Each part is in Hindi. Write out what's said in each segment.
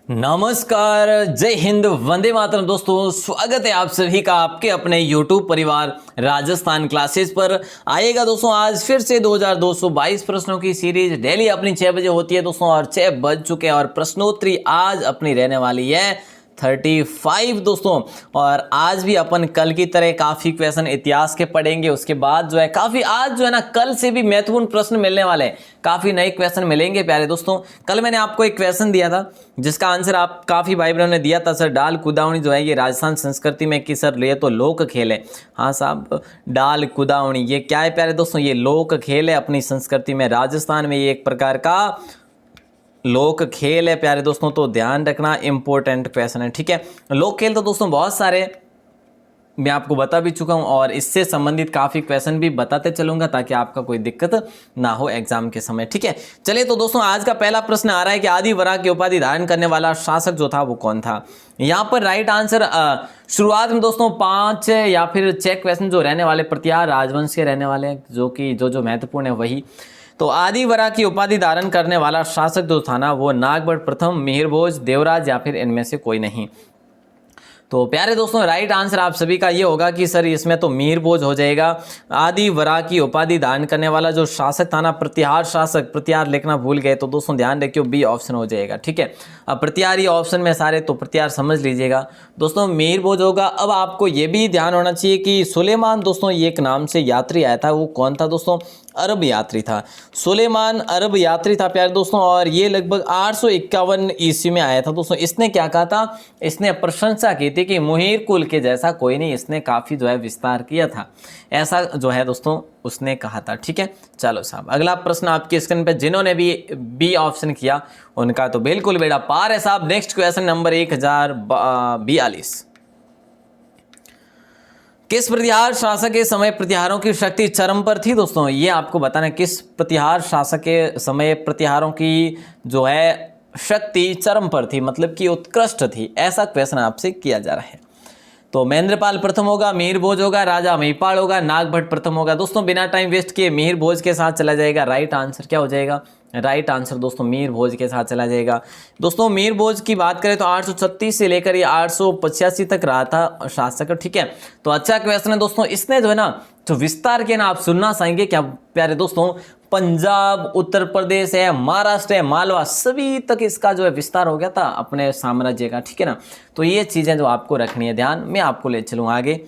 नमस्कार, जय हिंद, वंदे मातरम। दोस्तों स्वागत है आप सभी का आपके अपने YouTube परिवार राजस्थान क्लासेस पर। आइएगा दोस्तों, आज फिर से 2222 प्रश्नों की सीरीज डेली अपनी 6 बजे होती है दोस्तों, और 6 बज चुके हैं और प्रश्नोत्तरी आज अपनी रहने वाली है 35 दोस्तों। और आज भी अपन कल की तरह काफी क्वेश्चन इतिहास के पढ़ेंगे। उसके बाद जो है काफी आज जो है ना कल से भी महत्वपूर्ण प्रश्न मिलने वाले हैं, काफी नए क्वेश्चन मिलेंगे प्यारे दोस्तों। कल मैंने आपको एक क्वेश्चन दिया था जिसका आंसर आप काफी भाई बहनों ने दिया था, सर डाल कुदावनी जो है ये राजस्थान संस्कृति में कि सर ये तो लोक खेल है। हाँ साहब, डाल कुदावनी ये क्या है प्यारे दोस्तों? ये लोक खेल है अपनी संस्कृति में। राजस्थान में ये एक प्रकार का लोक खेल है प्यारे दोस्तों, तो ध्यान रखना, इंपॉर्टेंट क्वेश्चन है। ठीक है, लोक खेल तो दोस्तों बहुत सारे मैं आपको बता भी चुका हूं, और इससे संबंधित काफी क्वेश्चन भी बताते चलूंगा ताकि आपका कोई दिक्कत ना हो एग्जाम के समय। ठीक है, चलिए तो दोस्तों आज का पहला प्रश्न आ रहा है कि आदि वरा की उपाधि धारण करने वाला शासक जो था वो कौन था। यहां पर राइट आंसर शुरुआत में दोस्तों 5 या फिर 6 क्वेश्चन जो रहने वाले प्रतिहार राजवंश के रहने वाले हैं, जो कि जो महत्वपूर्ण है वही। तो आदिवरा की उपाधि धारण करने वाला शासक जो था ना वो नागभट्ट प्रथम, मिहिर भोज, देवराज या फिर इनमें से कोई नहीं। तो प्यारे दोस्तों राइट आंसर आप सभी का ये होगा कि सर इसमें तो मिहिर भोज हो जाएगा। आदि वरा की उपाधि धारण करने वाला जो शासक था ना, प्रतिहार शासक, प्रतिहार लिखना भूल गए तो दोस्तों ध्यान रखियो बी ऑप्शन हो जाएगा। ठीक है, अब प्रतिहार ही ऑप्शन में सारे, तो प्रतिहार समझ लीजिएगा दोस्तों, मिहिर भोज होगा। अब आपको ये भी ध्यान होना चाहिए कि सुलेमान दोस्तों ये एक नाम से यात्री आया था, वो कौन था दोस्तों? अरब यात्री था। सुलेमान अरब यात्री था प्यारे दोस्तों, और ये लगभग 851 ईस्वी में आया था दोस्तों। इसने क्या कहा था? इसने प्रशंसा की थी कि मुहिर कुल के जैसा कोई नहीं, इसने काफी जो है विस्तार किया था, ऐसा जो है दोस्तों उसने कहा था। ठीक है, चलो साहब अगला प्रश्न आपकी स्क्रीन पे, जिन्होंने भी बी ऑप्शन किया उनका तो बिल्कुल बेड़ा पार है साहब। नेक्स्ट क्वेश्चन नंबर 1042, किस प्रतिहार शासक के समय प्रतिहारों की शक्ति चरम पर थी दोस्तों? ये आपको बताना, किस प्रतिहार शासक के समय प्रतिहारों की जो है शक्ति चरम पर थी, मतलब कि उत्कृष्ट थी, ऐसा क्वेश्चन आपसे किया जा रहा है। तो महेंद्रपाल प्रथम होगा, मिहिर भोज होगा, राजा महिपाल होगा, नागभट्ट प्रथम होगा। दोस्तों बिना टाइम वेस्ट किए मिहिर भोज के साथ चला जाएगा। राइट आंसर क्या हो जाएगा? राइट आंसर दोस्तों मिहिर भोज के साथ चला जाएगा। दोस्तों मिहिर भोज की बात करें तो 836 से लेकर ये 885 तक रहा था शासक। ठीक है, तो अच्छा क्वेश्चन है दोस्तों। इसने जो है ना जो विस्तार के ना आप सुनना चाहेंगे क्या प्यारे दोस्तों? पंजाब, उत्तर प्रदेश है, महाराष्ट्र है, मालवा, सभी तक इसका जो है विस्तार हो गया था अपने साम्राज्य का। ठीक है ना, तो ये चीजें जो आपको रखनी है ध्यान, मैं आपको ले चलूँ आगे।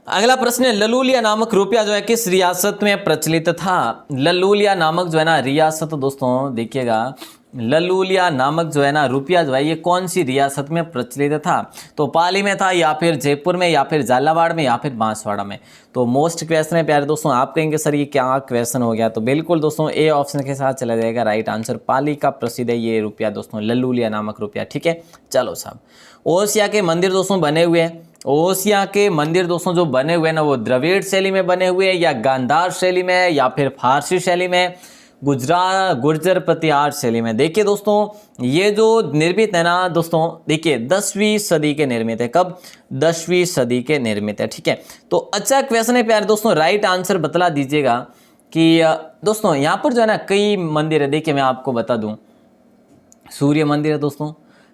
अगला प्रश्न है, ललूलिया नामक रुपया जो है किस रियासत में प्रचलित था? ललूलिया नामक जो है ना रियासत दोस्तों देखिएगा, ललूलिया नामक जो है ना रुपया जो है ये कौन सी रियासत में प्रचलित था? तो पाली में था, या फिर जयपुर में, या फिर झालावाड़ में, या फिर बांसवाड़ा में। तो मोस्ट क्वेश्चन है प्यारे दोस्तों, आप कहेंगे सर ये क्या क्वेश्चन हो गया? तो बिल्कुल दोस्तों ए ऑप्शन के साथ चला जाएगा। राइट आंसर पाली का प्रसिद्ध है ये रुपया दोस्तों, ललूलिया नामक रुपया। ठीक है, चलो साहब ओसिया के मंदिर दोस्तों बने हुए हैं, ओसिया के मंदिर दोस्तों जो बने हुए हैं ना वो द्रविड़ शैली में बने हुए हैं, या गांधार शैली में, या फिर फारसी शैली में, गुर्जर प्रतिहार शैली में। देखिए दोस्तों ये जो निर्मित है ना दोस्तों, देखिए 10वीं सदी के निर्मित है। कब? 10वीं सदी के निर्मित है। ठीक है, तो अच्छा क्वेश्चन है प्यारे दोस्तों, राइट आंसर बतला दीजिएगा कि दोस्तों यहाँ पर जो है ना कई मंदिर है। देखिए मैं आपको बता दूं, सूर्य मंदिर है दोस्तों,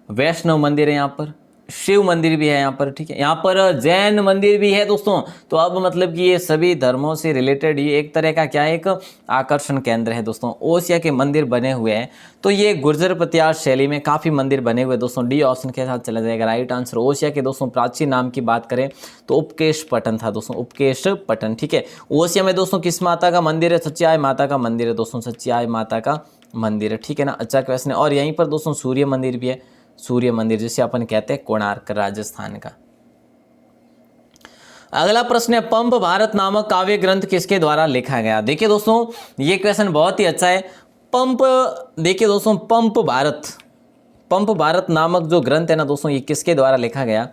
वैष्णव मंदिर है, यहाँ पर शिव मंदिर भी है यहाँ पर। ठीक है, यहाँ पर जैन मंदिर भी है दोस्तों। तो अब मतलब कि ये सभी धर्मों से रिलेटेड ये एक तरह का क्या है, एक आकर्षण केंद्र है दोस्तों। ओसिया के मंदिर बने हुए हैं, तो ये गुर्जर प्रतिहार शैली में काफ़ी मंदिर बने हुए दोस्तों। डी ऑप्शन के साथ चला जाएगा राइट आंसर। ओसिया के दोस्तों प्राचीन नाम की बात करें तो उपकेश पटन था दोस्तों, उपकेश पटन। ठीक है, ओसिया में दोस्तों किस माता का मंदिर है? सच्चियाय माता का मंदिर है दोस्तों, सच्चियाय माता का मंदिर है। ठीक है ना, अच्छा क्वेश्चन है। और यहीं पर दोस्तों सूर्य मंदिर भी है, सूर्य मंदिर जिसे अपन कहते हैं कोणार्क, राजस्थान का। अगला प्रश्न है, पंप भारत नामक काव्य ग्रंथ किसके द्वारा लिखा गया? देखिए दोस्तों ये क्वेश्चन बहुत ही अच्छा है। पंप, देखिए दोस्तों पंप भारत नामक जो ग्रंथ है ना दोस्तों ये किसके द्वारा लिखा गया?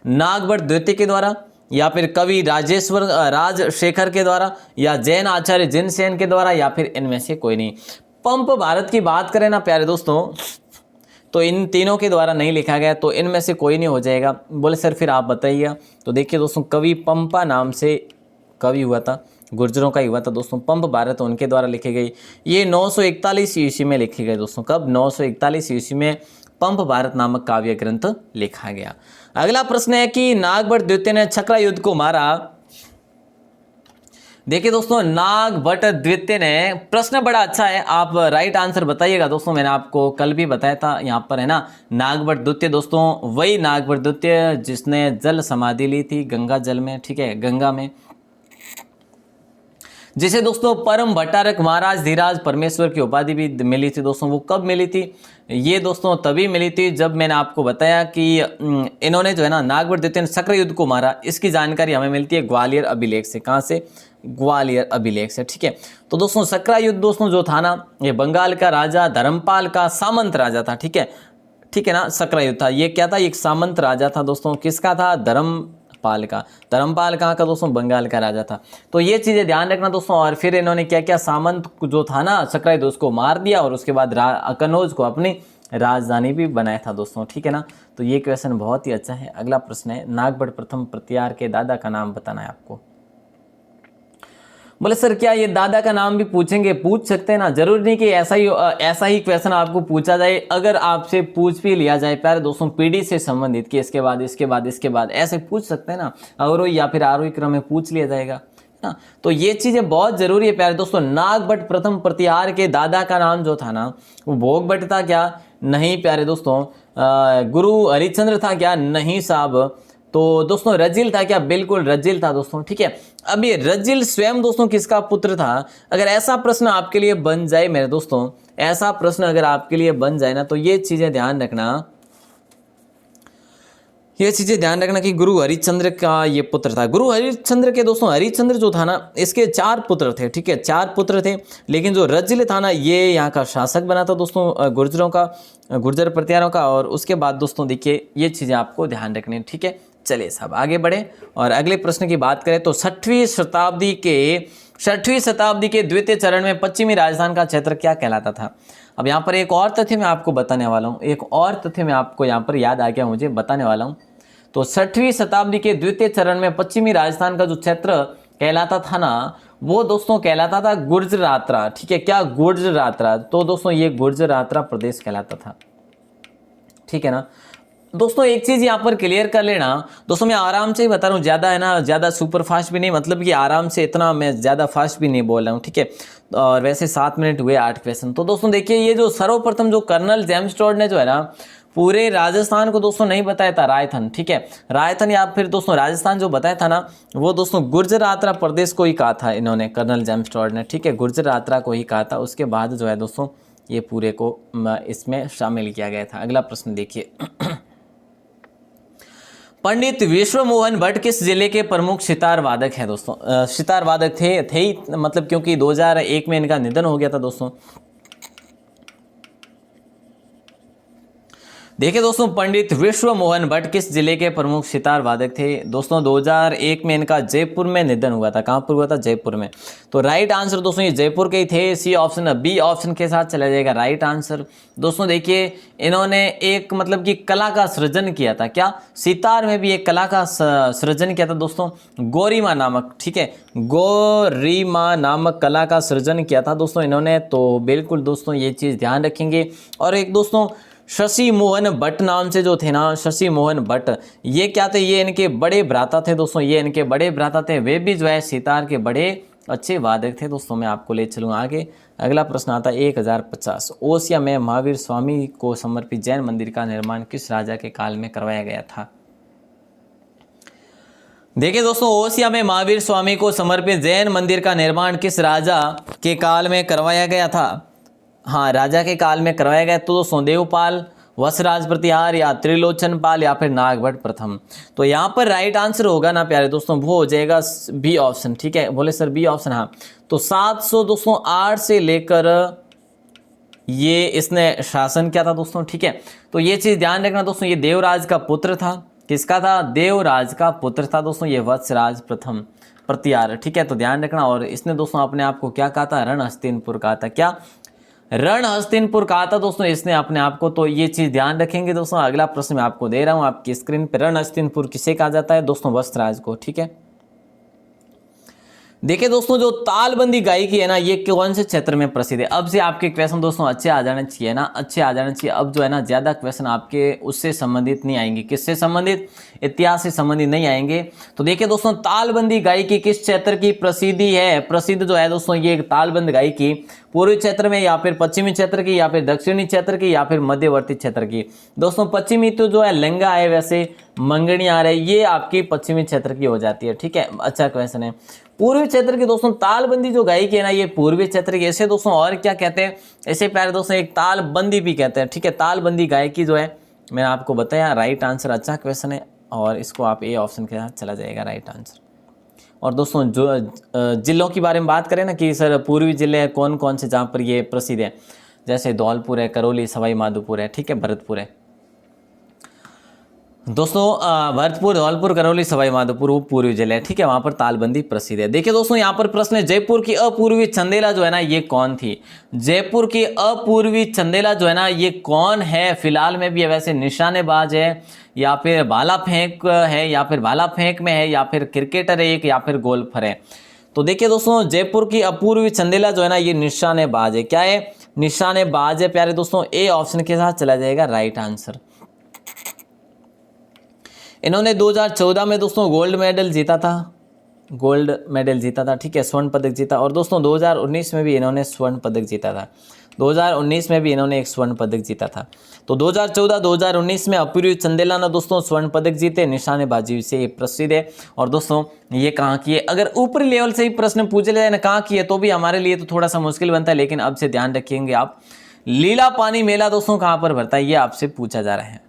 नागभट्ट द्वितीय के द्वारा, या फिर कवि राजशेखर के द्वारा, या जैन आचार्य जिनसेन के द्वारा, या फिर इनमें से कोई नहीं। पंप भारत की बात करें ना प्यारे दोस्तों तो इन तीनों के द्वारा नहीं लिखा गया, तो इनमें से कोई नहीं हो जाएगा। बोले सर फिर आप बताइए। तो देखिए दोस्तों कवि पंपा नाम से कवि हुआ था, गुर्जरों का युवा था दोस्तों। पंप भारत उनके द्वारा लिखी गई। ये 941 ईस्वी में लिखी गई दोस्तों। कब? 941 ईस्वी में पंप भारत नामक काव्य ग्रंथ लिखा गया। अगला प्रश्न है कि नागभट्ट द्वितीय ने छकरा युद्ध को मारा। देखिए दोस्तों, नागभट्ट द्वितीय ने, प्रश्न बड़ा अच्छा है, आप राइट आंसर बताइएगा दोस्तों। मैंने आपको कल भी बताया था, यहाँ पर है ना, नागभट्ट द्वितीय दोस्तों वही नागभट्ट द्वितीय जिसने जल समाधि ली थी गंगा जल में, ठीक है, गंगा में, जिसे दोस्तों परम भट्टारक महाराज धीराज परमेश्वर की उपाधि भी मिली थी दोस्तों। वो कब मिली थी? ये दोस्तों तभी मिली थी जब मैंने आपको बताया कि इन्होंने जो है ना नागभट्ट द्वितीय ने छक्र युद्ध को मारा। इसकी जानकारी हमें मिलती है ग्वालियर अभिलेख से। कहाँ से? ग्वालियर अभिलेख से, ठीक है। तो दोस्तों छक्रा युद्ध दोस्तों जो था ना, ये बंगाल का राजा धर्मपाल का सामंत राजा था, ठीक है, ठीक है ना। छक्रा युद्ध था, ये क्या था? एक सामंत राजा था दोस्तों। किसका था? धर्मपाल का। धर्मपाल कहाँ का दोस्तों? बंगाल का राजा था। तो ये चीजें ध्यान रखना दोस्तों। और फिर इन्होंने क्या क्या, सामंत जो था ना छक्रा युद्ध, उसको मार दिया और उसके बाद कन्नौज को अपनी राजधानी भी बनाया था दोस्तों, ठीक है ना। तो ये क्वेश्चन बहुत ही अच्छा है। अगला प्रश्न है, नागभट्ट प्रथम प्रतिहार के दादा का नाम बताना है आपको। बोले सर क्या ये दादा का नाम भी पूछेंगे? पूछ सकते हैं ना, जरूरी नहीं कि ऐसा ही क्वेश्चन आपको पूछा जाए। अगर आपसे पूछ भी लिया जाए प्यारे दोस्तों पीढ़ी से संबंधित कि इसके बाद इसके बाद इसके बाद, ऐसे पूछ सकते हैं ना, अवरोही या फिर आरोही क्रम में पूछ लिया जाएगा ना। तो ये चीजें बहुत जरूरी है प्यारे दोस्तों। नागभट्ट प्रथम प्रतिहार के दादा का नाम जो था ना, वो भोगभट्ट था क्या? नहीं प्यारे दोस्तों। गुरु हरिश्चंद्र था क्या? नहीं साहब। तो दोस्तों रजिल था क्या? बिल्कुल रजिल था दोस्तों, ठीक है। अब ये रजिल स्वयं दोस्तों किसका पुत्र था? अगर ऐसा प्रश्न आपके लिए बन जाए मेरे दोस्तों, ऐसा प्रश्न अगर आपके लिए बन जाए ना, तो ये चीजें ध्यान रखना, ये चीजें ध्यान रखना कि गुरु हरिश्चंद्र का ये पुत्र था। गुरु हरिश्चंद्र के दोस्तों, हरिश्चंद्र जो था ना, इसके 4 पुत्र थे, ठीक है, 4 पुत्र थे। लेकिन जो रजिल था ना, ये यहाँ का शासक बना था दोस्तों गुर्जरों का, गुर्जर प्रतिहारों का। और उसके बाद दोस्तों देखिए ये चीजें आपको ध्यान रखनी है, ठीक है। चलिए साहब आगे बढ़े और अगले प्रश्न की बात करें तो 6वीं शताब्दी के द्वितीय चरण में पश्चिमी राजस्थान का क्षेत्र क्या कहलाता था? अब यहाँ पर एक और तथ्य मैं आपको बताने वाला हूँ, एक और तथ्य मैं आपको यहाँ पर याद आ गया, मुझे बताने वाला हूँ। तो 6वीं शताब्दी के द्वितीय चरण में पश्चिमी राजस्थान का जो क्षेत्र कहलाता था ना, वो दोस्तों कहलाता था गुर्जरात्रा, ठीक है। क्या? गुर्जरात्रा। तो दोस्तों ये गुर्जरात्रा प्रदेश कहलाता था, ठीक है ना। दोस्तों एक चीज यहाँ पर क्लियर कर लेना दोस्तों, मैं आराम से ही बता रहा हूँ, ज्यादा है ना, ज्यादा सुपर फास्ट भी नहीं, मतलब कि आराम से, इतना मैं ज्यादा फास्ट भी नहीं बोल रहा हूँ, ठीक है। और वैसे 7 मिनट हुए 8 क्वेश्चन। तो दोस्तों देखिए, ये जो सर्वप्रथम जो कर्नल जेम्स टॉड ने जो है ना पूरे राजस्थान को दोस्तों नहीं बताया था, रायथन, ठीक है, रायथन या फिर दोस्तों राजस्थान जो बताया था ना, वो दोस्तों गुर्जरात्रा प्रदेश को ही कहा था इन्होंने, कर्नल जेम्स टॉड ने, ठीक है, गुर्जरात्रा को ही कहा था। उसके बाद जो है दोस्तों ये पूरे को इसमें शामिल किया गया था। अगला प्रश्न देखिए, पंडित विश्व मोहन भट्ट किस जिले के प्रमुख सितार वादक हैं दोस्तों? सितार वादक थे ही, मतलब क्योंकि 2001 में इनका निधन हो गया था दोस्तों। देखिए दोस्तों, पंडित विश्व मोहन भट्ट किस जिले के प्रमुख सितार वादक थे दोस्तों? 2001 में इनका जयपुर में निधन हुआ था। कहाँ पर हुआ था? जयपुर में। तो राइट आंसर दोस्तों ये जयपुर के ही थे। सी ऑप्शन, बी ऑप्शन के साथ चला जाएगा राइट आंसर। दोस्तों देखिए, इन्होंने एक मतलब कि कला का सृजन किया था। क्या? सितार में भी एक कला का सृजन किया था दोस्तों, गोरीमा नामक, ठीक है, गोरीमा नामक कला का सृजन किया था दोस्तों इन्होंने। तो बिल्कुल दोस्तों ये चीज़ ध्यान रखेंगे। और एक दोस्तों शशि मोहन भट्ट नाम से जो थे ना, शशि मोहन भट्ट, ये क्या थे? ये इनके बड़े भ्राता थे दोस्तों, ये इनके बड़े भ्राता थे। वे भी जो है सितार के बड़े अच्छे वादक थे दोस्तों। मैं आपको ले चलूँ आगे। अगला प्रश्न आता है 1050। ओसिया में महावीर स्वामी को समर्पित जैन मंदिर का निर्माण किस राजा के काल में करवाया गया था? देखिए दोस्तों, ओसिया में महावीर स्वामी को समर्पित जैन मंदिर का निर्माण किस राजा के काल में करवाया गया था? हाँ, राजा के काल में करवाया गया। तो दोस्तों देवपाल, वसराज प्रतिहार, या त्रिलोचन पाल, या फिर नागभट्ट प्रथम। तो यहाँ पर राइट आंसर होगा ना प्यारे दोस्तों, वो हो जाएगा बी ऑप्शन, ठीक है। बोले सर बी ऑप्शन? हाँ। तो 708 से लेकर ये इसने शासन किया था दोस्तों, ठीक है। तो ये चीज ध्यान रखना दोस्तों, ये देवराज का पुत्र था। किसका था? देवराज का पुत्र था दोस्तों ये वत्सराज प्रथम प्रतिहार, ठीक है। तो ध्यान रखना। और इसने दोस्तों अपने आप को क्या कहा था? रणहस्तिनपुर कहा था। क्या? रणहस्तिनपुर कहा था दोस्तों इसने अपने आप को। तो ये चीज ध्यान रखेंगे दोस्तों। अगला प्रश्न मैं आपको दे रहा हूं आपकी स्क्रीन पर। रणहस्तिनपुर किसे कहा जाता है दोस्तों? वत्सराज को, ठीक है। देखिए दोस्तों, जो तालबंदी गायकी है ना, ये कौन से क्षेत्र में प्रसिद्ध है। अब से आपके क्वेश्चन दोस्तों अच्छे आ जाने चाहिए ना, अच्छे आ जाने चाहिए। अब जो है ना, ज़्यादा क्वेश्चन आपके उससे संबंधित नहीं आएंगे। किससे संबंधित? इतिहास से संबंधित नहीं आएंगे। तो देखिए दोस्तों, तालबंदी गायकी किस क्षेत्र की प्रसिद्धि है? प्रसिद्ध जो है दोस्तों, ये तालबंद गायकी पूर्वी क्षेत्र में, या फिर पश्चिमी क्षेत्र की, या फिर दक्षिणी क्षेत्र की, या फिर मध्यवर्ती क्षेत्र की। दोस्तों पश्चिमी तो जो है लंगा है, वैसे मंगनी आ रहा है, ये आपकी पश्चिमी क्षेत्र की हो जाती है। ठीक है, अच्छा क्वेश्चन है। पूर्वी क्षेत्र की दोस्तों तालबंदी जो गायकी है ना, ये पूर्वी क्षेत्र की। ऐसे दोस्तों और क्या कहते हैं, ऐसे प्यारे दोस्तों एक तालबंदी भी कहते हैं। ठीक है, तालबंदी गायकी जो है मैंने आपको बताया, राइट आंसर। अच्छा क्वेश्चन है, और इसको आप ए ऑप्शन के साथ चला जाएगा राइट आंसर। और दोस्तों जो जिलों के बारे में बात करें ना कि सर पूर्वी जिले कौन कौन से जहाँ पर ये प्रसिद्ध है, जैसे धौलपुर है, करौली, सवाई माधोपुर है, ठीक है, भरतपुर है। दोस्तों भरतपुर, धौलपुर, करौली, सवाई माधोपुर वो पूर्वी जिले है। ठीक है, वहां पर तालबंदी प्रसिद्ध है। देखिए दोस्तों, यहाँ पर प्रश्न है, जयपुर की अपूर्वी चंदेला जो है ना, ये कौन थी? जयपुर की अपूर्वी चंदेला जो है ना, ये कौन है? फिलहाल में भी है, वैसे निशानेबाज है, या फिर भाला फेंक है, या फिर भाला फेंक में है, या फिर क्रिकेटर है एक, या फिर गोल्फर है। तो देखिए दोस्तों, जयपुर की अपूर्वी चंदेला जो है ना, ये निशानेबाज है। क्या है? निशानेबाज है प्यारे दोस्तों। ए ऑप्शन के साथ चला जाएगा राइट आंसर। इन्होंने 2014 में दोस्तों गोल्ड मेडल जीता था, गोल्ड मेडल जीता था। ठीक है, स्वर्ण पदक जीता। और दोस्तों 2019 में भी इन्होंने स्वर्ण पदक जीता था। 2019 में भी इन्होंने एक स्वर्ण पदक जीता था। तो 2014, 2019 में अपूर्वी चंदेला ने दोस्तों स्वर्ण पदक जीते, निशानेबाजी से ये प्रसिद्ध है। और दोस्तों ये कहाँ की है? अगर ऊपरी लेवल से ही प्रश्न पूछे जाए ना कहाँ की है, तो भी हमारे लिए तो थोड़ा सा मुश्किल बनता है, लेकिन अब से ध्यान रखेंगे आप। लीला पानी मेला दोस्तों कहाँ पर भरता है, ये आपसे पूछा जा रहा है।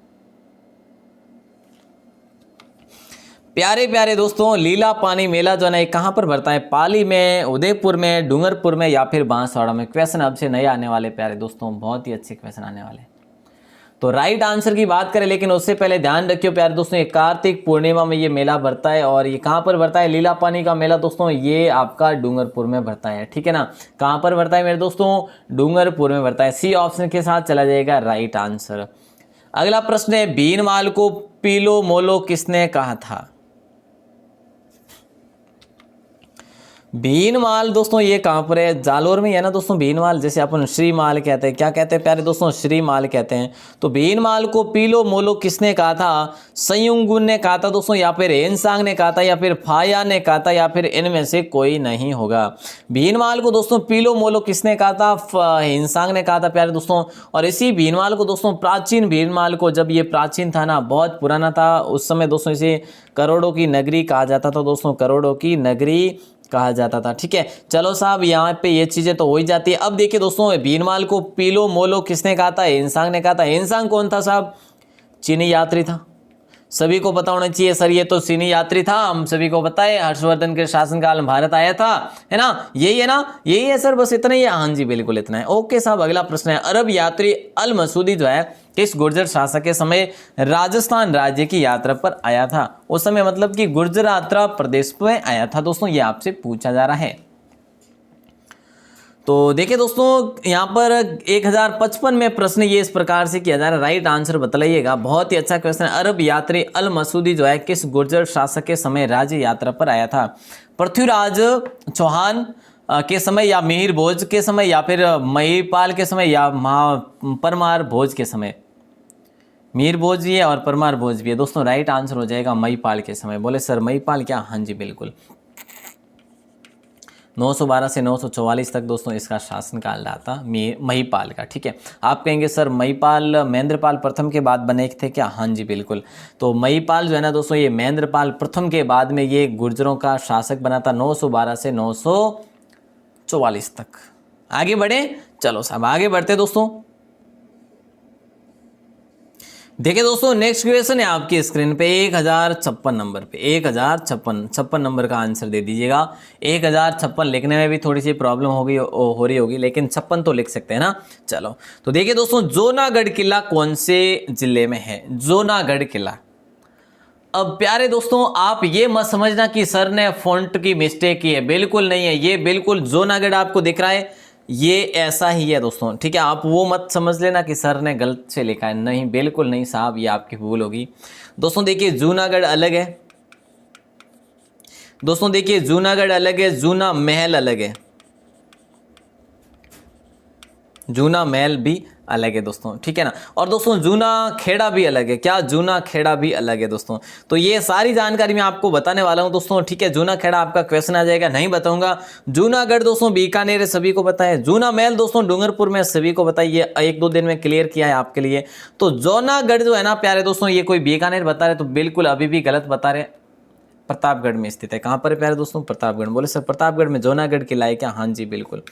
प्यारे प्यारे दोस्तों, लीला पानी मेला जो है ना, कहाँ पर भरता है? पाली में, उदयपुर में, डूंगरपुर में, या फिर बांसवाड़ा में। क्वेश्चन अब से नए आने वाले प्यारे दोस्तों, बहुत ही अच्छे क्वेश्चन आने वाले। तो राइट आंसर की बात करें, लेकिन उससे पहले ध्यान रखियो प्यारे दोस्तों, ये कार्तिक पूर्णिमा में ये मेला भरता है। और ये कहाँ पर भरता है लीला पानी का मेला दोस्तों? ये आपका डूंगरपुर में भरता है। ठीक है ना, कहाँ पर भरता है मेरे दोस्तों? डूंगरपुर में भरता है। सी ऑप्शन के साथ चला जाएगा राइट आंसर। अगला प्रश्न है, भीनमाल को पीलो मोलो किसने कहा था? भीनमाल दोस्तों ये कहाँ पर है? जालोर में है ना दोस्तों भीनमाल, जैसे अपन श्रीमाल कहते हैं। क्या कहते हैं प्यारे दोस्तों? श्रीमाल कहते हैं। तो भीनमाल को पीलो मोलो किसने कहा था? संयुंगुन ने कहा था दोस्तों, या फिर हेनसांग ने कहा था, या फिर फाया ने कहा था, या फिर इनमें से कोई नहीं होगा। भीनमाल को दोस्तों पीलो मोलो किसने कहा था? हेनसांग ने कहा था प्यारे दोस्तों। और इसी भीनमाल को दोस्तों, प्राचीन भीनमाल को, जब ये प्राचीन था ना, बहुत पुराना था उस समय दोस्तों, इसे करोड़ों की नगरी कहा जाता था दोस्तों, करोड़ों की नगरी कहा जाता था। ठीक है, चलो साहब, यहाँ पे ये चीजें तो हो ही जाती है। अब देखिए दोस्तों, भीनमाल को पीलो मोलो किसने कहा था? हेनसांग ने कहा था। हेनसांग कौन था साहब? चीनी यात्री था। सभी को पता होना चाहिए सर, ये तो चीनी यात्री था, हम सभी को पता है। हर्षवर्धन के शासनकाल में भारत आया था, है ना? यही है ना, यही है सर, बस इतना ही है। हाँ जी बिल्कुल इतना है। ओके साहब, अगला प्रश्न है, अरब यात्री अल मसूदी जो है किस गुर्जर शासक के समय राजस्थान राज्य की यात्रा पर आया था? उस समय मतलब कि गुर्जरात प्रदेश में आया था दोस्तों, ये आपसे पूछा जा रहा है। तो देखिए दोस्तों, यहाँ पर 1055 में प्रश्न ये इस प्रकार से किया जा रहा है, राइट आंसर बतलाइएगा। बहुत ही अच्छा क्वेश्चन है। अरब यात्री अल मसूदी जो है किस गुर्जर शासक के समय राज्य यात्रा पर आया था? पृथ्वीराज चौहान के समय, या मिहिर भोज के समय, या फिर महिपाल के समय, या परमार भोज के समय? मिहिर भोज भी है और परमार भोज भी है दोस्तों। राइट आंसर हो जाएगा महिपाल के समय। बोले सर महिपाल क्या? हाँ जी बिल्कुल। 912 से 944 तक दोस्तों इसका शासनकाल रहा था महिपाल का। ठीक है, आप कहेंगे सर महिपाल महेंद्रपाल प्रथम के बाद बने थे क्या? हाँ जी बिल्कुल। तो महिपाल जो है ना दोस्तों, ये महेंद्रपाल प्रथम के बाद में ये गुर्जरों का शासक बना था 912 से 944 तक। आगे बढ़े, चलो साहब आगे बढ़ते दोस्तों। देखिए दोस्तों, नेक्स्ट क्वेश्चन है आपकी स्क्रीन पे 1056 नंबर पे। 1056 नंबर का आंसर दे दीजिएगा। 1056 लिखने में भी थोड़ी सी प्रॉब्लम हो रही होगी, लेकिन 56 तो लिख सकते हैं ना। चलो तो देखिए दोस्तों, जोनागढ़ किला कौन से जिले में है? जोनागढ़ किला। अब प्यारे दोस्तों, आप ये मत समझना कि सर ने फॉन्ट की मिस्टेक की है, बिल्कुल नहीं है। ये बिल्कुल जोनागढ़ आपको दिख रहा है, ये ऐसा ही है दोस्तों। ठीक है, आप वो मत समझ लेना कि सर ने गलत से लिखा है, नहीं बिल्कुल नहीं साहब, ये आपकी भूल होगी। दोस्तों देखिए, जूनागढ़ अलग है, दोस्तों देखिए जूनागढ़ अलग है, जूना महल अलग है, जूना महल भी अलग है दोस्तों, ठीक है ना। और दोस्तों जूना खेड़ा भी अलग है, क्या जूना खेड़ा भी अलग है दोस्तों। तो ये सारी जानकारी मैं आपको बताने वाला हूं दोस्तों, ठीक है। जूना खेड़ा आपका क्वेश्चन आ जाएगा, नहीं बताऊंगा। जूनागढ़ दोस्तों बीकानेर है, सभी को पता है। जूना महल दोस्तों डूंगरपुर में, सभी को पता है, ये 1-2 दिन में क्लियर किया है आपके लिए। तो जूनागढ़ जो है ना प्यारे दोस्तों, ये कोई बीकानेर बता रहे तो बिल्कुल अभी भी गलत बता रहे, प्रतापगढ़ में स्थित है। कहाँ पर है प्यारे दोस्तों? प्रतापगढ़। बोले सर प्रतापगढ़ में जूनागढ़ किला है क्या? हाँ जी बिल्कुल।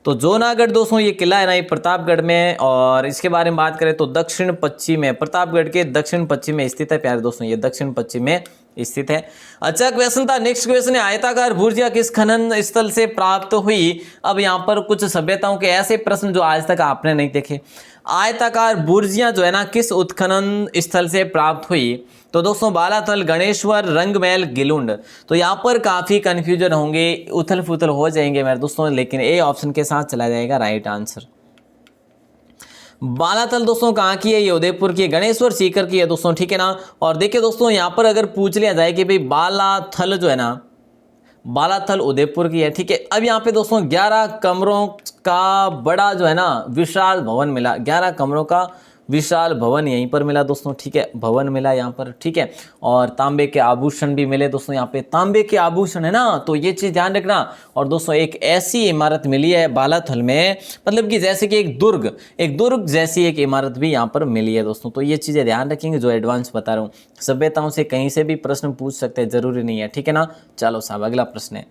तो जूनागढ़ दोस्तों ये किला है ना, ये प्रतापगढ़ में। और इसके बारे में बात करें तो दक्षिण पश्चिम में, प्रतापगढ़ के दक्षिण पश्चिम में स्थित है प्यारे दोस्तों, ये दक्षिण पश्चिम में स्थित है। अच्छा क्वेश्चन था, नेक्स्ट क्वेश्चन है, आयताकार भुर्जिया किस खनन स्थल से प्राप्त हुई? अब यहाँ पर कुछ सभ्यताओं के ऐसे प्रश्न जो आज तक आपने नहीं देखे। आयताकार बुर्जियां जो है ना किस उत्खनन स्थल से प्राप्त हुई? तो दोस्तों बालाथल, गणेश्वर, रंगमहल, गिलुंड। तो यहाँ पर काफी कंफ्यूजन होंगे, उथल पुथल हो जाएंगे मेरे दोस्तों, लेकिन ए ऑप्शन के साथ चला जाएगा राइट आंसर। बालाथल दोस्तों कहाँ की है? ये उदयपुर की है। गणेश्वर सीकर की है दोस्तों, ठीक है ना। और देखिए दोस्तों यहाँ पर अगर पूछ लिया जाए कि भाई बालाथल जो है ना, बालाथल उदयपुर की है, ठीक है। अब यहाँ पे दोस्तों 11 कमरों का बड़ा जो है ना विशाल भवन मिला, 11 कमरों का विशाल भवन यहीं पर मिला दोस्तों, ठीक है, भवन मिला यहाँ पर, ठीक है। और तांबे के आभूषण भी मिले दोस्तों, यहाँ पे तांबे के आभूषण है ना, तो ये चीज ध्यान रखना। और दोस्तों एक ऐसी इमारत मिली है बालाथल में, मतलब कि जैसे कि एक दुर्ग जैसी एक इमारत भी यहाँ पर मिली है दोस्तों। तो ये चीजें ध्यान रखेंगे जो एडवांस बता रहा हूँ। सभ्यताओं से कहीं से भी प्रश्न पूछ सकते हैं, जरूरी नहीं है, ठीक है ना। चलो साहब अगला प्रश्न है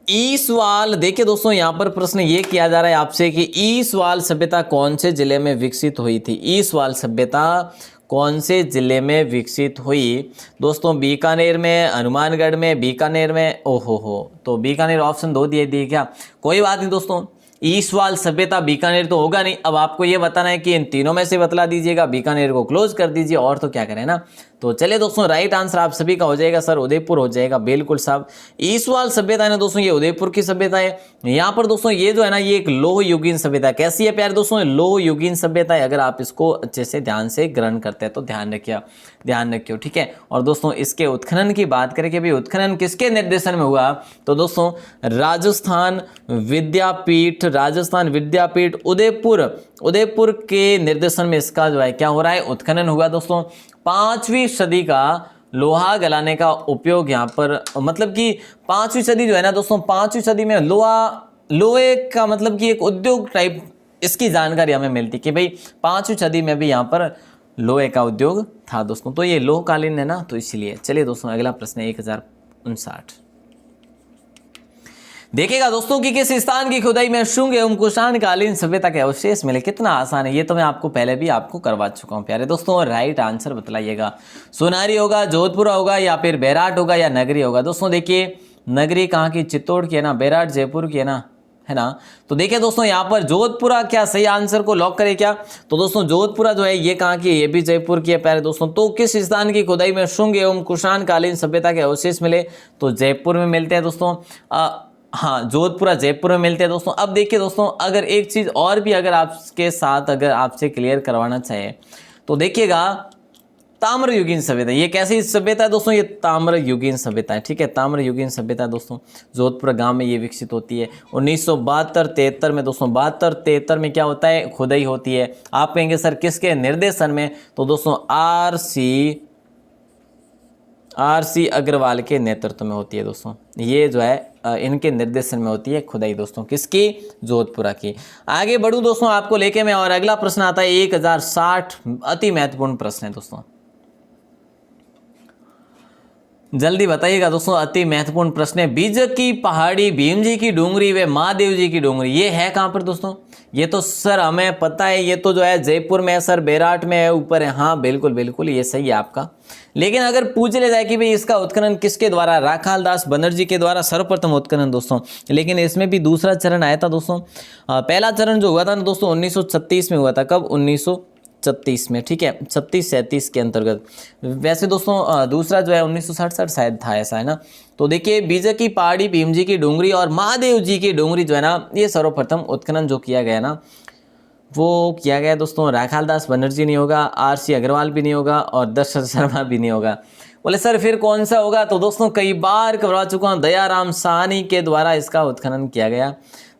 ईसवाल। देखिए दोस्तों यहाँ पर प्रश्न ये किया जा रहा है आपसे कि ईसवाल सभ्यता कौन से जिले में विकसित हुई थी? ईसवाल सभ्यता कौन से जिले में विकसित हुई? दोस्तों बीकानेर में, हनुमानगढ़ में, बीकानेर में। ओहो हो, तो बीकानेर ऑप्शन 2 दिए क्या? कोई बात नहीं दोस्तों, ईसवाल सभ्यता बीकानेर तो होगा नहीं। अब आपको ये बताना है कि इन तीनों में से बतला दीजिएगा, बीकानेर को क्लोज कर दीजिए, और तो क्या करें ना। तो चलिए दोस्तों राइट आंसर आप सभी का हो जाएगा सर उदयपुर हो जाएगा, बिल्कुल साहब। ईसवाल सभ्यता है ना दोस्तों, ये उदयपुर की सभ्यता है। यहाँ पर दोस्तों ये जो है ना, ये एक लोह युगीन सभ्यता। कैसी है प्यारे दोस्तों? लोह युगीन सभ्यता है। अगर आप इसको अच्छे से ध्यान से ग्रहण करते हैं तो ध्यान रखियो, ठीक है। और दोस्तों इसके उत्खनन की बात करें कि भाई उत्खनन किसके निर्देशन में हुआ, तो दोस्तों राजस्थान विद्यापीठ उदयपुर के निर्देशन में इसका जो है क्या हो रहा है, उत्खनन हुआ दोस्तों। 5वीं सदी का लोहा गलाने का उपयोग यहाँ पर, मतलब कि 5वीं सदी जो है ना दोस्तों, 5वीं सदी में लोहे का मतलब कि एक उद्योग टाइप इसकी जानकारी हमें मिलती कि भाई 5वीं सदी में भी यहाँ पर लोहे का उद्योग था दोस्तों। तो ये लोहकालीन है ना, तो इसलिए। चलिए दोस्तों अगला प्रश्न है 1059। देखिएगा दोस्तों कि किस स्थान की खुदाई में शुंग एवं कुषाण कालीन सभ्यता के अवशेष मिले। कितना आसान है, ये तो मैं आपको पहले भी आपको करवा चुका हूं प्यारे दोस्तों। राइट आंसर बतलाइएगा, सोनारी होगा, जोधपुर होगा, या फिर बैराट होगा, या नगरी होगा। दोस्तों देखिए नगरी कहाँ की? चित्तौड़ की है ना, बैराट जयपुर की है ना। तो देखिए दोस्तों यहाँ पर जोधपुरा, क्या सही आंसर को लॉक करें क्या? तो दोस्तों जोधपुरा जो है ये कहाँ की है? ये भी जयपुर की है प्यारे दोस्तों। तो किस स्थान की खुदाई में शुंग एवं कुषाण कालीन सभ्यता के अवशेष मिले? तो जयपुर में मिलते हैं दोस्तों। हाँ जोधपुरा जयपुर में मिलते हैं दोस्तों। अब देखिए दोस्तों अगर एक चीज और भी अगर आपके साथ अगर आपसे क्लियर करवाना चाहे तो देखिएगा ताम्रयुगीन सभ्यता। ये कैसी सभ्यता है दोस्तों? ये ताम्रयुगीन सभ्यता है, ठीक है, ताम्रयुगीन सभ्यता दोस्तों। जोधपुर गांव में ये विकसित होती है 1972-73 में दोस्तों। 72-73 में क्या होता है? खुदाई होती है। आप कहेंगे सर किसके निर्देशन में? तो दोस्तों आर.सी. अग्रवाल के नेतृत्व में होती है दोस्तों। ये जो है इनके निर्देशन में होती है खुदाई दोस्तों, किसकी? जोधपुरा की। आगे बढ़ूं दोस्तों आपको लेके मैं, और अगला प्रश्न आता है 1060। अति महत्वपूर्ण प्रश्न है दोस्तों, जल्दी बताइएगा दोस्तों, अति महत्वपूर्ण प्रश्न है। बीजक की पहाड़ी, भीम जी की डूंगरी व महादेव जी की डूंगरी, ये है कहां पर दोस्तों? ये तो सर हमें पता है, ये तो जो है जयपुर में है सर, बैराट में है, ऊपर है। हाँ बिल्कुल ये सही है आपका। लेकिन अगर पूछ ले जाए कि भाई इसका उत्खनन किसके द्वारा? राखाल दास बनर्जी के द्वारा सर्वप्रथम उत्खनन दोस्तों। लेकिन इसमें भी दूसरा चरण आया था दोस्तों। पहला चरण जो हुआ था ना दोस्तों 1936 में हुआ था। कब? 1936 में, ठीक है, 36-37 के अंतर्गत। वैसे दोस्तों दूसरा जो है 1967 शायद था, ऐसा है ना। तो देखिए बीजक की पहाड़ी, भीम जी की डूंगरी और महादेव जी की डूंगरी जो है ना, ये सर्वप्रथम उत्खनन जो किया गया ना वो किया गया दोस्तों। राखाल दास बनर्जी नहीं होगा, RC अग्रवाल भी नहीं होगा और दशरथ शर्मा भी नहीं होगा। बोले सर फिर कौन सा होगा? तो दोस्तों कई बार करवा चुका हूँ, दयाराम साहनी के द्वारा इसका उत्खनन किया गया।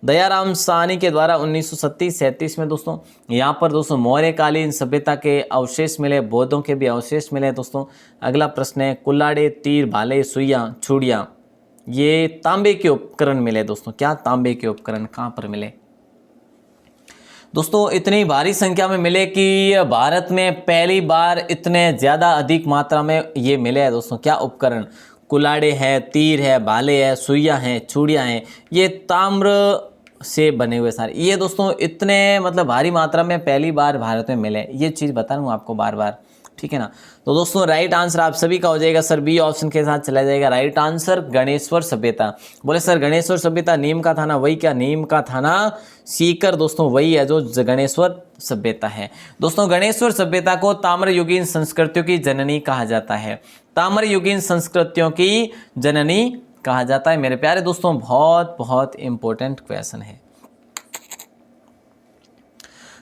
दयाराम साहनी के द्वारा 1937 में दोस्तों यहाँ पर दोस्तों मौर्यकालीन सभ्यता के अवशेष मिले, बौद्धों के भी अवशेष मिले दोस्तों। अगला प्रश्न है, कुल्हाड़े, तीर, भाले, सुइयां, चूड़ियाँ, ये तांबे के उपकरण मिले दोस्तों। क्या तांबे के उपकरण कहाँ पर मिले दोस्तों? इतनी भारी संख्या में मिले कि भारत में पहली बार इतने ज़्यादा अधिक मात्रा में ये मिले हैं दोस्तों। क्या उपकरण? कुल्हाड़े है, तीर है, भाले है, सुइयां हैं, चूड़ियाँ हैं, ये ताम्र से बने हुए सारे ये दोस्तों इतने मतलब भारी मात्रा में पहली बार भारत में मिले। ये चीज़ बता रहा हूँ आपको बार बार, ठीक है ना। तो दोस्तों राइट आंसर आप सभी का हो जाएगा सर बी ऑप्शन के साथ चला जाएगा। राइट आंसर गणेश्वर सभ्यता। बोले सर गणेश्वर सभ्यता नीम का थाना वही क्या? नीम का थाना सीकर दोस्तों वही है जो गणेश्वर सभ्यता है। दोस्तों गणेश्वर सभ्यता को ताम्रयुगीन संस्कृतियों की जननी कहा जाता है। ताम्रयुगीन संस्कृतियों की जननी कहा जाता है मेरे प्यारे दोस्तों। बहुत बहुत इंपॉर्टेंट क्वेश्चन है।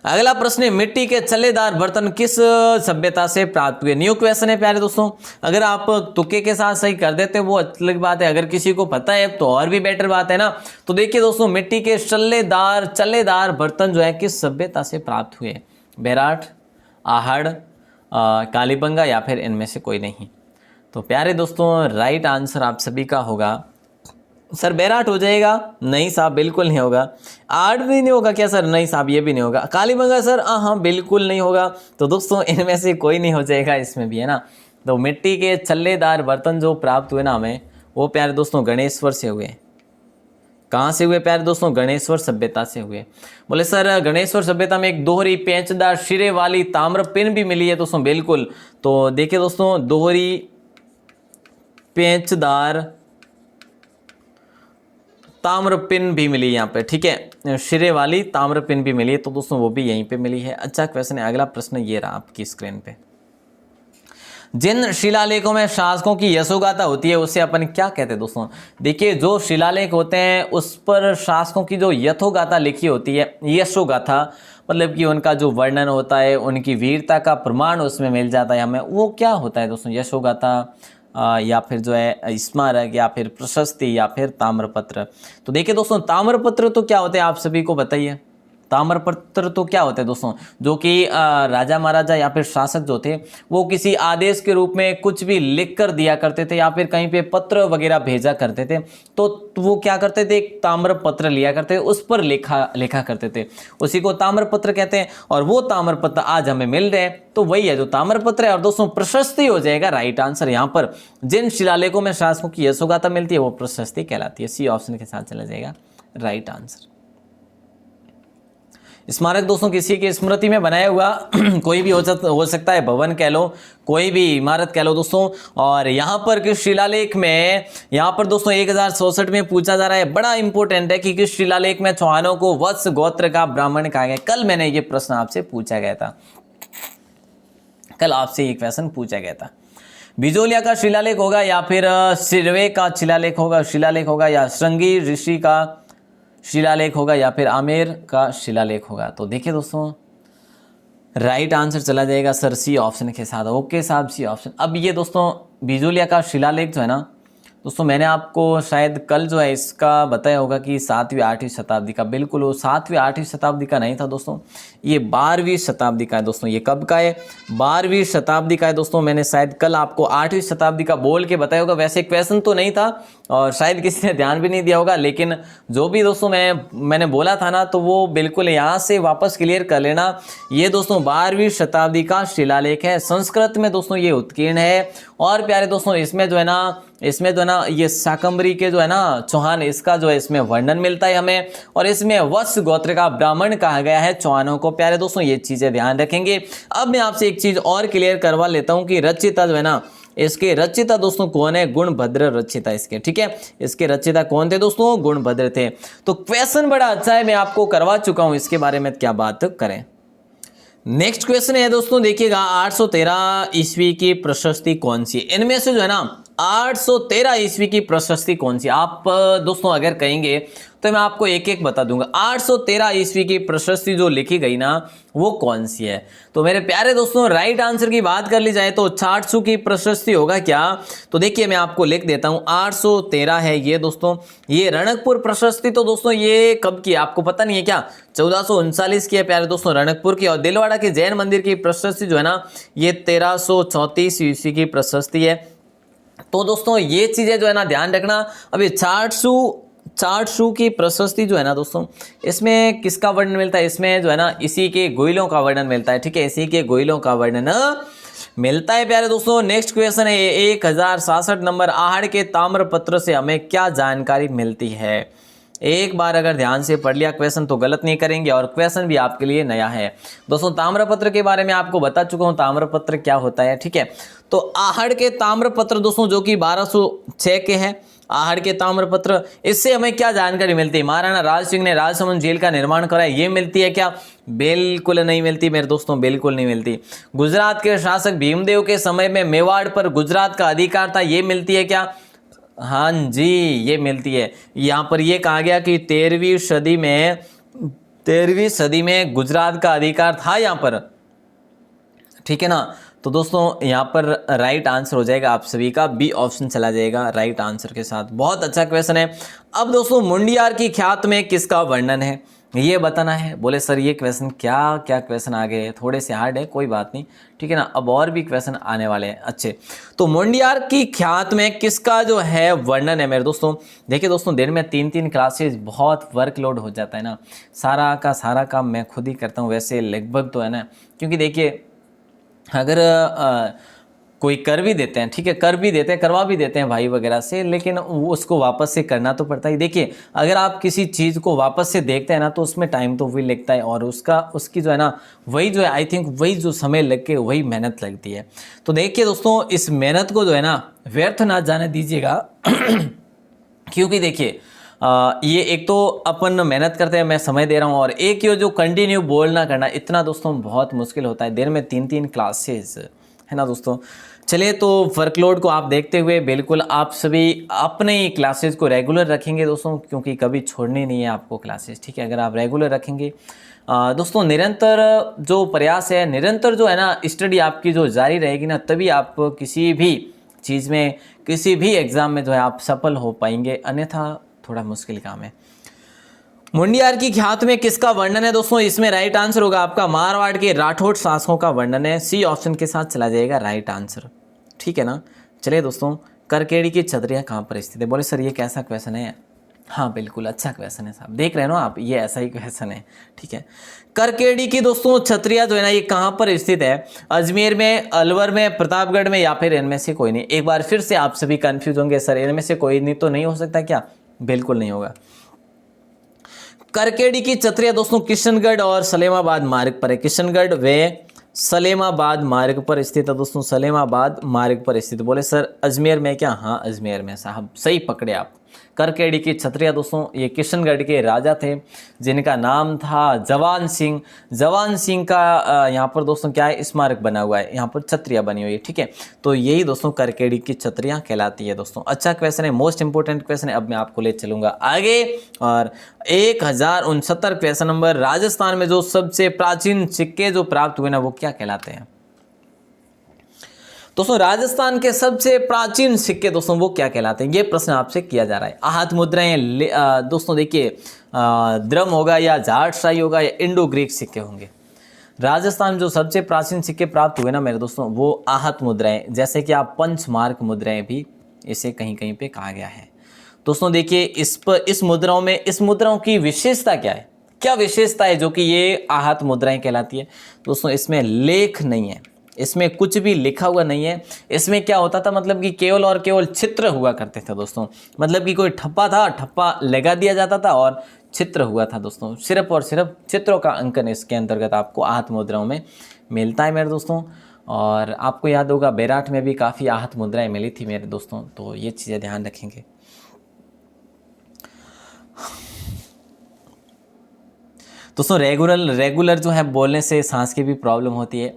अगला प्रश्न है, मिट्टी के छल्लेदार बर्तन किस सभ्यता से प्राप्त हुए? न्यू क्वेश्चन है प्यारे दोस्तों। अगर आप तुक्के के साथ सही कर देते वो अलग बात है, अगर किसी को पता है तो और भी बेटर बात है ना। तो देखिए दोस्तों मिट्टी के छल्लेदार बर्तन जो है किस सभ्यता से प्राप्त हुए? बेराट, आहड़, कालीबंगा या फिर इनमें से कोई नहीं। तो प्यारे दोस्तों राइट आंसर आप सभी का होगा सर बेराट हो जाएगा। नहीं साहब बिल्कुल नहीं होगा। आठ भी नहीं होगा क्या सर? नहीं साहब ये भी नहीं होगा। कालीबंगा सर हाँ बिल्कुल नहीं होगा। तो दोस्तों इनमें से कोई नहीं हो जाएगा, इसमें भी है ना। तो मिट्टी के छल्लेदार बर्तन जो प्राप्त हुए ना हमें, वो प्यारे दोस्तों गणेश्वर से हुए। कहाँ से हुए प्यारे दोस्तों? गणेश्वर सभ्यता से हुए। बोले सर गणेश्वर सभ्यता में एक दोहरी पेंचदार शिरे वाली ताम्र पिन भी मिली है दोस्तों। बिल्कुल। तो देखिए दोस्तों दोहरी पेंचदार ताम्र पिन भी मिली यहाँ पे, ठीक है। शिरे वाली ताम्र पिन भी मिली है, तो दोस्तों वो भी यहीं पे मिली है। अच्छा क्वेश्चन है। अगला प्रश्न ये रहा आपकी स्क्रीन पे, जिन शिलालेखों में शासकों की यशोगाथा होती है उसे अपन क्या कहते हैं दोस्तों? देखिए जो शिलालेख होते हैं उस पर शासकों की जो यथोगाथा लिखी होती है, यशोगाथा मतलब कि उनका जो वर्णन होता है, उनकी वीरता का प्रमाण उसमें मिल जाता है हमें, वो क्या होता है दोस्तों? यशोगाथा या फिर जो है स्मारक या फिर प्रशस्ति या फिर ताम्रपत्र। तो देखिए दोस्तों ताम्रपत्र तो क्या होते हैं आप सभी को बताइए? ताम्रपत्र तो क्या होते हैं दोस्तों? जो कि राजा महाराजा या फिर शासक जो थे वो किसी आदेश के रूप में कुछ भी लिख कर दिया करते थे या फिर कहीं पे पत्र वगैरह भेजा करते थे, तो वो क्या करते थे? एक ताम्रपत्र लिया करते थे, उस पर लिखा करते थे, उसी को ताम्रपत्र कहते हैं। और वो ताम्रपत्र आज हमें मिल रहे हैं, तो वही है जो ताम्रपत्र है। और दोस्तों प्रशस्ति हो जाएगा राइट आंसर यहाँ पर। जिन शिलालेखों में शासकों की यशोगाथा मिलती है वो प्रशस्ति कहलाती है। सी ऑप्शन के साथ चला जाएगा राइट आंसर। स्मारक दोस्तों किसी की स्मृति में बनाया हुआ कोई भी हो सकता है, भवन कह लो, कोई भी इमारत कह लो दोस्तों। और यहाँ पर किस शिलालेख में, यहाँ पर दोस्तों 1064 में पूछा जा रहा है, बड़ा इंपॉर्टेंट है कि किस शिलालेख में चौहानों को वत्स गोत्र का ब्राह्मण कहा गया। कल मैंने ये प्रश्न आपसे पूछा गया था, कल आपसे ये क्वेश्चन पूछा गया था। बिजोलिया का शिलालेख होगा या फिर सिरवे का शिलालेख होगा या श्रृंगी ऋषि का शिलालेख होगा या फिर आमेर का शिलालेख होगा? तो देखिए दोस्तों राइट आंसर चला जाएगा सर सी ऑप्शन के साथ। ओके साहब सी ऑप्शन। अब ये दोस्तों बिजोलिया का शिलालेख जो है ना दोस्तों, मैंने आपको शायद कल जो है इसका बताया होगा कि 7वीं 8वीं शताब्दी का, बिल्कुल वो 7वीं 8वीं शताब्दी का नहीं था दोस्तों, ये 12वीं शताब्दी का है दोस्तों। ये कब का है? 12वीं शताब्दी का है दोस्तों। मैंने शायद कल आपको 8वीं शताब्दी का बोल के बताया होगा, वैसे क्वेश्चन तो नहीं था और शायद किसी ने ध्यान भी नहीं दिया होगा, लेकिन जो भी दोस्तों मैंने बोला था ना, तो वो बिल्कुल यहाँ से वापस क्लियर कर लेना। ये दोस्तों 12वीं शताब्दी का शिलालेख है, संस्कृत में दोस्तों ये उत्कीर्ण है। और प्यारे दोस्तों इसमें जो है ना ये शाकंभरी के जो है ना चौहान, इसका जो है इसमें वर्णन मिलता है हमें, और इसमें वत्स गोत्र का ब्राह्मण कहा गया है चौहानों को। प्यारे दोस्तों ये चीजें ध्यान रखेंगे। अब मैं आपसे एक चीज और क्लियर करवा लेता हूं कि रचिता जो है ना, इसके रचिता दोस्तों कौन है? गुणभद्र रचिता इसके, ठीक है। इसके रचिता कौन थे दोस्तों? गुणभद्र थे। तो क्वेश्चन बड़ा अच्छा है, मैं आपको करवा चुका हूं, इसके बारे में क्या बात करें। नेक्स्ट क्वेश्चन है दोस्तों, देखिएगा 813 ईस्वी की प्रशस्ति कौन सी? इनमें से जो है ना 813 ईस्वी की प्रशस्ति कौन सी? आप दोस्तों अगर कहेंगे तो मैं आपको एक एक बता दूंगा। 813 ईस्वी की प्रशस्ति जो लिखी गई ना वो कौन सी है? तो मेरे प्यारे दोस्तों राइट आंसर की बात कर ली जाए तो 400 की प्रशस्ति होगा क्या? तो देखिए मैं आपको लिख देता हूं 813 है ये दोस्तों। ये रणकपुर प्रशस्ति तो दोस्तों ये कब की आपको पता नहीं है क्या? 1439 की है प्यारे दोस्तों रणकपुर की। और दिलवाड़ा के जैन मंदिर की प्रशस्ति जो है ना ये 1334 ईस्वी की प्रशस्ति है। तो दोस्तों ये चीजें जो है ना ध्यान रखना। अभी 400 की प्रशस्ति जो है ना दोस्तों इसमें किसका वर्णन मिलता है? इसमें जो है ना इसी के गोइलों का वर्णन मिलता है। ठीक है, इसी के गोइलों का वर्णन मिलता है प्यारे दोस्तों। नेक्स्ट क्वेश्चन है 1066 नंबर, आहड़ के ताम्रपत्र से हमें क्या जानकारी मिलती है? एक बार अगर ध्यान से पढ़ लिया क्वेश्चन तो गलत नहीं करेंगे और क्वेश्चन भी आपके लिए नया है दोस्तों। ताम्रपत्र के बारे में आपको बता चुका हूं ताम्रपत्र क्या होता है। ठीक है, तो आहड़ के ताम्रपत्र दोस्तों जो कि 1206 के हैं, आहड़ के ताम्रपत्र, इससे हमें क्या जानकारी मिलती है? महाराणा राज सिंह ने राजसमंद झील का निर्माण कराया, ये मिलती है क्या? बिल्कुल नहीं मिलती मेरे दोस्तों, बिल्कुल नहीं मिलती। गुजरात के शासक भीमदेव के समय में मेवाड़ पर गुजरात का अधिकार था, ये मिलती है क्या? हाँ जी ये मिलती है। यहाँ पर ये कहा गया कि 13वीं सदी में गुजरात का अधिकार था यहाँ पर। ठीक है ना, तो दोस्तों यहाँ पर राइट आंसर हो जाएगा आप सभी का बी ऑप्शन चला जाएगा राइट आंसर के साथ। बहुत अच्छा क्वेश्चन है। अब दोस्तों मुंडियार की ख्यात में किसका वर्णन है ये बताना है। बोले सर ये क्वेश्चन क्या क्वेश्चन आ गए, थोड़े से हार्ड है, कोई बात नहीं। ठीक है ना, अब और भी क्वेश्चन आने वाले हैं अच्छे। तो मुंडियार की ख्यात में किसका जो है वर्णन है मेरे दोस्तों? देखिए दोस्तों दिन में 3 क्लासेस, बहुत वर्कलोड हो जाता है ना, सारा का सारा काम मैं खुद ही करता हूँ वैसे लगभग तो है ना, क्योंकि देखिए अगर कोई कर भी देते हैं, ठीक है, कर भी देते हैं, करवा भी देते हैं भाई वगैरह से, लेकिन उसको वापस से करना तो पड़ता ही। देखिए अगर आप किसी चीज़ को वापस से देखते हैं ना तो उसमें टाइम तो वही लगता है और उसकी जो है ना वही जो है आई थिंक वही जो समय लग के वही मेहनत लगती है। तो देखिए दोस्तों इस मेहनत को जो है ना व्यर्थ ना जाने दीजिएगा क्योंकि देखिए ये एक तो अपन मेहनत करते हैं, मैं समय दे रहा हूँ, और एक ये जो कंटिन्यू बोलना करना इतना दोस्तों बहुत मुश्किल होता है। दिन में 3 क्लासेस है ना दोस्तों। चलिए तो वर्कलोड को आप देखते हुए बिल्कुल आप सभी अपने ही क्लासेस को रेगुलर रखेंगे दोस्तों, क्योंकि कभी छोड़नी नहीं है आपको क्लासेस। ठीक है, अगर आप रेगुलर रखेंगे दोस्तों, निरंतर जो प्रयास है, निरंतर जो है ना स्टडी आपकी जो जारी रहेगी ना, तभी आप किसी भी चीज़ में, किसी भी एग्ज़ाम में जो है आप सफल हो पाएंगे, अन्यथा थोड़ा मुश्किल काम है। मुंडियार की ख्यात में किसका वर्णन है दोस्तों? इसमें राइट आंसर होगा आपका मारवाड़ के राठौड़ शासकों का वर्णन है। सी ऑप्शन के साथ चला जाएगा राइट आंसर। ठीक है ना। चलिए दोस्तों, करकेड़ी की छतरियाँ कहाँ पर स्थित है? बोले सर ये कैसा क्वेश्चन है? हाँ बिल्कुल अच्छा क्वेश्चन है साहब, देख रहे हो ना आप, ये ऐसा ही क्वेश्चन है। ठीक है, करकेड़ी की दोस्तों छतरिया जो है ना ये कहाँ पर स्थित है? अजमेर में, अलवर में, प्रतापगढ़ में, या फिर इनमें से कोई नहीं? एक बार फिर से आप सभी कंफ्यूज होंगे, सर इनमें से कोई नहीं तो नहीं हो सकता क्या? बिल्कुल नहीं होगा। करकेड़ी की छतरिया दोस्तों किशनगढ़ और सलेमाबाद मार्ग पर है। किशनगढ़ व सलेमाबाद मार्ग पर स्थित है दोस्तों, सलेमाबाद मार्ग पर स्थित। बोले सर अजमेर में क्या? हाँ अजमेर में साहब, सही पकड़े आप। करकेड़ी की छतरिया दोस्तों ये किशनगढ़ के राजा थे जिनका नाम था जवान सिंह। जवान सिंह का यहाँ पर दोस्तों क्या है, स्मारक बना हुआ है, यहाँ पर छतरिया बनी हुई है। ठीक है, तो यही दोस्तों करकेड़ी की छतरियाँ कहलाती है दोस्तों। अच्छा क्वेश्चन है, मोस्ट इंपोर्टेंट क्वेश्चन है। अब मैं आपको ले चलूंगा आगे, और 1069 क्वेश्चन नंबर, राजस्थान में जो सबसे प्राचीन सिक्के जो प्राप्त हुए ना वो क्या कहलाते हैं? दोस्तों राजस्थान के सबसे प्राचीन सिक्के दोस्तों वो क्या कहलाते हैं? ये प्रश्न आपसे किया जा रहा है। आहत मुद्राएं दोस्तों देखिए द्रम होगा या जाटशाही होगा या इंडो ग्रीक सिक्के होंगे। राजस्थान में जो सबसे प्राचीन सिक्के प्राप्त हुए ना मेरे दोस्तों वो आहत मुद्राएं, जैसे कि आप पंचमार्क मुद्राएं भी इसे कहीं कहीं पे कहा गया है। दोस्तों देखिए इस मुद्राओं की विशेषता क्या है? क्या विशेषता है जो कि ये आहत मुद्राएं कहलाती है? दोस्तों इसमें लेख नहीं है, इसमें कुछ भी लिखा हुआ नहीं है। इसमें क्या होता था, मतलब कि केवल और केवल चित्र हुआ करते थे दोस्तों। मतलब कि कोई ठप्पा था, ठप्पा लगा दिया जाता था और चित्र हुआ था दोस्तों। सिर्फ और सिर्फ चित्रों का अंकन इसके अंतर्गत आपको आहत मुद्राओं में मिलता है मेरे दोस्तों। और आपको याद होगा बैराठ में भी काफ़ी आहत मुद्राएं मिली थी मेरे दोस्तों, तो ये चीज़ें ध्यान रखेंगे। दोस्तों रेगुलर जो है बोलने से सांस की भी प्रॉब्लम होती है,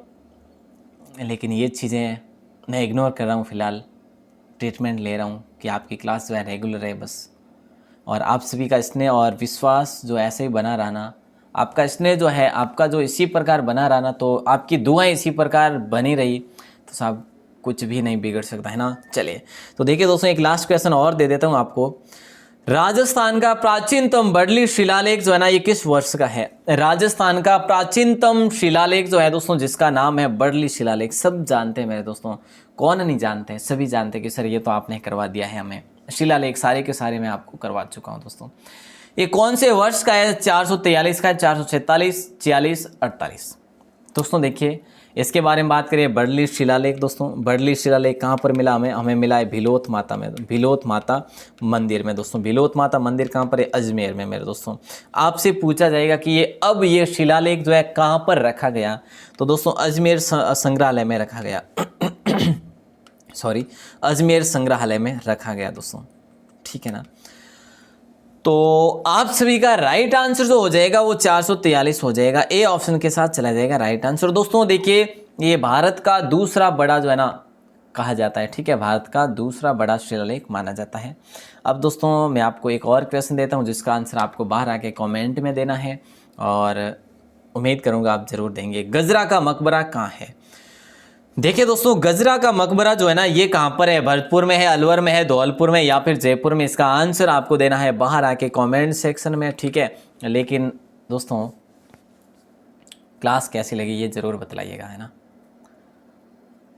लेकिन ये चीज़ें मैं इग्नोर कर रहा हूँ फ़िलहाल। ट्रीटमेंट ले रहा हूँ कि आपकी क्लास जो है रेगुलर रहे बस। और आप सभी का स्नेह और विश्वास जो ऐसे ही बना रहना, आपका स्नेह जो है आपका जो इसी प्रकार बना रहना, तो आपकी दुआएं इसी प्रकार बनी रही तो साहब कुछ भी नहीं बिगड़ सकता है ना। चलिए तो देखिए दोस्तों, एक लास्ट क्वेश्चन और दे देता हूँ आपको। राजस्थान का प्राचीनतम बर्ली शिलालेख जो है ना, ये किस वर्ष का है? राजस्थान का प्राचीनतम शिलालेख जो है दोस्तों, जिसका नाम है बर्ली शिलालेख। सब जानते हैं मेरे दोस्तों, कौन नहीं जानते, सभी जानते कि सर ये तो आपने करवा दिया है हमें। शिलालेख सारे के सारे मैं आपको करवा चुका हूं दोस्तों। ये कौन से वर्ष का है? 443 का है, 446, 46, 48। दोस्तों देखिए इसके बारे में बात करिए, बर्ली शिलालेख दोस्तों। बर्ली शिलालेख कहाँ पर मिला हमें? हमें मिला है भिलोथ माता में, भिलोथ माता मंदिर में दोस्तों। भिलोथ माता मंदिर कहाँ पर है? अजमेर में मेरे दोस्तों। आपसे पूछा जाएगा कि ये शिलालेख जो है कहाँ पर रखा गया, तो दोस्तों अजमेर संग्रहालय में रखा गया। सॉरी, अजमेर संग्रहालय में रखा गया दोस्तों, ठीक है ना। तो आप सभी का राइट आंसर जो हो जाएगा वो 443 हो जाएगा, ए ऑप्शन के साथ चला जाएगा राइट आंसर। दोस्तों देखिए ये भारत का दूसरा बड़ा जो है ना कहा जाता है, ठीक है, भारत का दूसरा बड़ा शिलालेख माना जाता है। अब दोस्तों मैं आपको एक और क्वेश्चन देता हूं जिसका आंसर आपको बाहर आके कमेंट में देना है और उम्मीद करूंगा आप जरूर देंगे। गजरा का मकबरा कहाँ है? देखिए दोस्तों गजरा का मकबरा जो है ना ये कहाँ पर है? भरतपुर में है, अलवर में है, धौलपुर में या फिर जयपुर में? इसका आंसर आपको देना है बाहर आके कमेंट सेक्शन में, ठीक है। लेकिन दोस्तों क्लास कैसी लगी ये जरूर बतलाइएगा, है ना।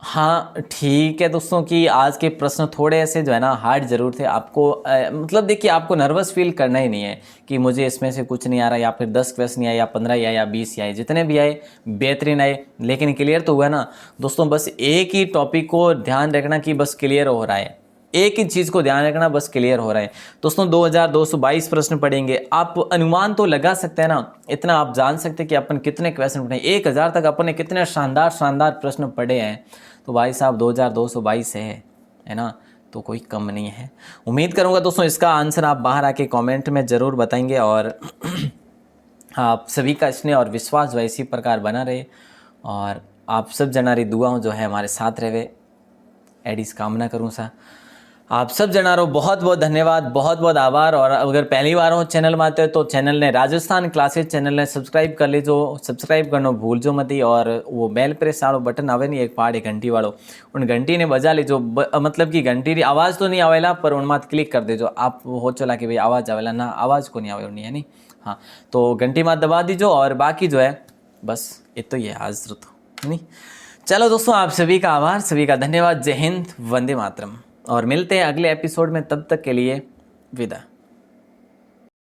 हाँ ठीक है दोस्तों कि आज के प्रश्न थोड़े ऐसे जो है ना हार्ड जरूर थे। आपको मतलब देखिए आपको नर्वस फील करना ही नहीं है कि मुझे इसमें से कुछ नहीं आ रहा, या फिर 10 क्वेश्चन आए या 15 आए या 20 आए, जितने भी आए बेहतरीन आए, लेकिन क्लियर तो हुआ ना दोस्तों। बस एक ही टॉपिक को ध्यान रखना कि बस क्लियर हो रहा है, एक ही चीज़ को ध्यान रखना बस क्लियर हो रहा है दोस्तों। 2222 प्रश्न पढ़ेंगे, आप अनुमान तो लगा सकते हैं ना, इतना आप जान सकते हैं कि अपन कितने क्वेश्चन पढ़े। 1000 तक अपन ने कितने शानदार शानदार प्रश्न पढ़े हैं, तो भाई साहब 2222 है ना, तो कोई कम नहीं है। उम्मीद करूंगा दोस्तों इसका आंसर आप बाहर आके कमेंट में ज़रूर बताएंगे और आप सभी का स्नेह और विश्वास जो है इसी प्रकार बना रहे और आप सब जनारी दुआओं जो है हमारे साथ रहे, एडिस कामना करूँ सा। आप सब जनारो बहुत बहुत धन्यवाद, बहुत बहुत आभार। और अगर पहली बार हो चैनल में आते हो तो चैनल ने राजस्थान क्लासेस चैनल ने सब्सक्राइब कर लीजो, सब्सक्राइब करना भूल जो मत ही। और वो बेल प्रेस वालों बटन आवे नहीं एक पहाड़ी घंटी वालों, उन घंटी ने बजा लीजो, मतलब कि घंटी की आवाज़ तो नहीं आवेला पर उन मत क्लिक कर देजो। आप हो चला कि भाई आवाज़ आवेला ना, आवाज़ को नहीं आवे नहीं है नहीं, हाँ तो घंटी मत दबा दीजो। और बाकी जो है बस इतना ही है आज तो नहीं। चलो दोस्तों आप सभी का आभार, सभी का धन्यवाद। जय हिंद, वंदे मातरम। और मिलते हैं अगले एपिसोड में, तब तक के लिए विदा।